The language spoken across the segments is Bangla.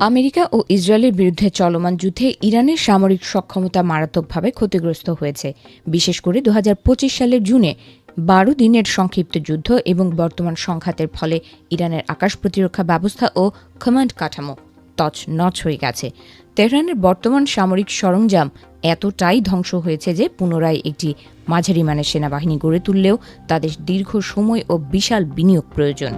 আমেরিকা ও ইসরায়েলের বিরুদ্ধে চলমান যুদ্ধে ইরানের সামরিক সক্ষমতা মারাত্মকভাবে ক্ষতিগ্রস্ত হয়েছে। বিশেষ করে ২০২৫ সালের জুনে ১২ দিনের সংক্ষিপ্ত যুদ্ধ এবং বর্তমান সংঘাতের ফলে ইরানের আকাশ প্রতিরক্ষা ব্যবস্থা ও কমান্ড কাঠামো তছনছ হয়ে গেছে। তেহরানের বর্তমান সামরিক সরঞ্জাম এতটাই ধ্বংস হয়েছে যে পুনরায় একটি মাঝারি মানের সেনাবাহিনী গড়ে তুললেও তাদের দীর্ঘ সময় ও বিশাল বিনিয়োগ প্রয়োজন।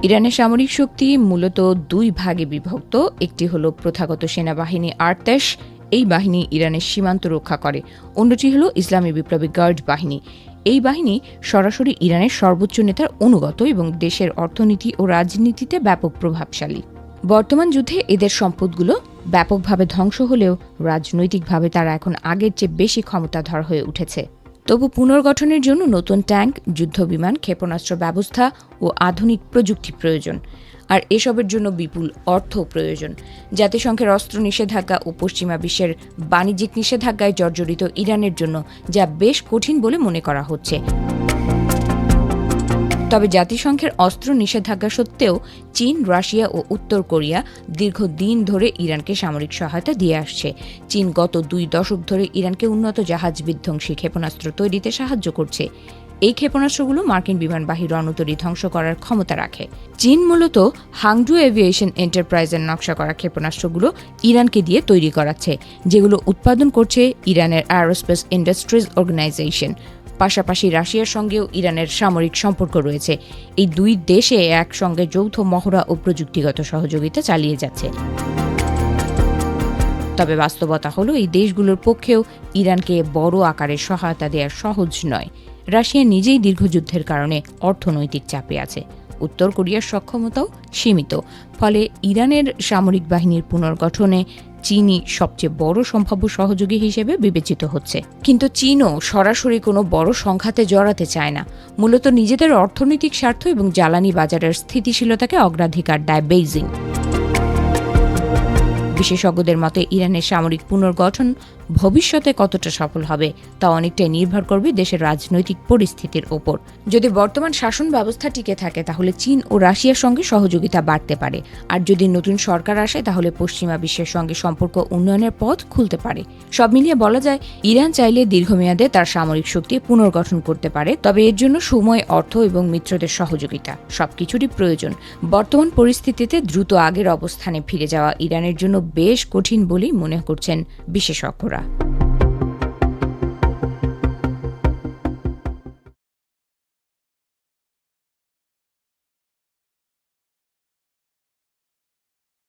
ইরানের সামরিক শক্তি মূলত দুই ভাগে বিভক্ত। একটি হল প্রথাগত সেনাবাহিনী আরতেশ, এই বাহিনী ইরানের সীমান্ত রক্ষা করে। অন্যটি হল ইসলামী বিপ্লবী গার্ড বাহিনী। এই বাহিনী সরাসরি ইরানের সর্বোচ্চ নেতার অনুগত এবং দেশের অর্থনীতি ও রাজনীতিতে ব্যাপক প্রভাবশালী। বর্তমান যুদ্ধে এদের সম্পদগুলো ব্যাপকভাবে ধ্বংস হলেও রাজনৈতিকভাবে তারা এখন আগের চেয়ে বেশি ক্ষমতাধর হয়ে উঠেছে। তবু পুনর্গঠনের জন্য নতুন ট্যাঙ্ক, যুদ্ধবিমান, ক্ষেপণাস্ত্র ব্যবস্থা ও আধুনিক প্রযুক্তি প্রয়োজন। আর এসবের জন্য বিপুল অর্থ প্রয়োজন। জাতিসংঘের অস্ত্র নিষেধাজ্ঞা ও পশ্চিমা বিশ্বের বাণিজ্যিক নিষেধাজ্ঞায় জর্জরিত ইরানের জন্য যা বেশ কঠিন বলে মনে করা হচ্ছে। তবে জাতিসংঘের অস্ত্র নিষেধাজ্ঞা সত্ত্বেও চীন, রাশিয়া ও উত্তর কোরিয়া দীর্ঘদিন ধরে ইরানকে সামরিক সহায়তা দিয়ে আসছে। চীন গত ২ দশক ধরে ইরানকে উন্নত জাহাজ বিধ্বংসী ক্ষেপণাস্ত্র তৈরিতে সাহায্য করছে। এই ক্ষেপণাস্ত্রগুলো মার্কিন বিমানবাহী রণতরী ধ্বংস করার ক্ষমতা রাখে। চীন মূলত হাংডু এভিয়েশন এন্টারপ্রাইজের নকশা করা ক্ষেপণাস্ত্রগুলো ইরানকে দিয়ে তৈরি করাচ্ছে, যেগুলো উৎপাদন করছে ইরানের অ্যারোস্পেস ইন্ডাস্ট্রিজ অর্গানাইজেশন। পাশাপাশি রাশিয়ার সঙ্গেও ইরানের সামরিক সম্পর্ক রয়েছে। এই দুই দেশে একসঙ্গে যৌথ মহড়া ও প্রযুক্তিগত সহযোগিতা চালিয়ে যাচ্ছে। তবে বাস্তবতা হলো এই দেশগুলোর পক্ষেও ইরানকে বড় আকারের সহায়তা দেওয়া সহজ নয়। রাশিয়া নিজেই দীর্ঘযুদ্ধের কারণে অর্থনৈতিক চাপে আছে। উত্তর কোরিয়ার সক্ষমতাও সীমিত। ফলে ইরানের সামরিক বাহিনীর পুনর্গঠনে চীনই সবচেয়ে বড় সম্ভাব্য সহযোগী হিসেবে বিবেচিত হচ্ছে। কিন্তু চীনও সরাসরি কোনো বড় সংঘাতে জড়াতে চায় না। মূলত নিজেদের অর্থনৈতিক স্বার্থ এবং জ্বালানি বাজারের স্থিতিশীলতাকে অগ্রাধিকার দেয় বেইজিং। বিশেষজ্ঞদের মতে ইরানের সামরিক পুনর্গঠন ভবিষ্যতে কতটা সফল হবে তা অনেকটাই নির্ভর করবে দেশের রাজনৈতিক পরিস্থিতির ওপর। যদি বর্তমান শাসন ব্যবস্থা টিকে থাকে তাহলে চীন ও রাশিয়ার সঙ্গে সহযোগিতা বাড়তে পারে। আর যদি নতুন সরকার আসে তাহলে পশ্চিমা বিশ্বের সঙ্গে সম্পর্ক উন্নয়নের পথ খুলতে পারে। সব মিলিয়ে বলা যায় ইরান চাইলে দীর্ঘমেয়াদে তার সামরিক শক্তি পুনর্গঠন করতে পারে। তবে এর জন্য সময়, অর্থ এবং মিত্রদের সহযোগিতা সবকিছুরই প্রয়োজন। বর্তমান পরিস্থিতিতে দ্রুত আগের অবস্থানে ফিরে যাওয়া ইরানের জন্য বেশ কঠিন বলেই মনে করছেন বিশেষজ্ঞরা।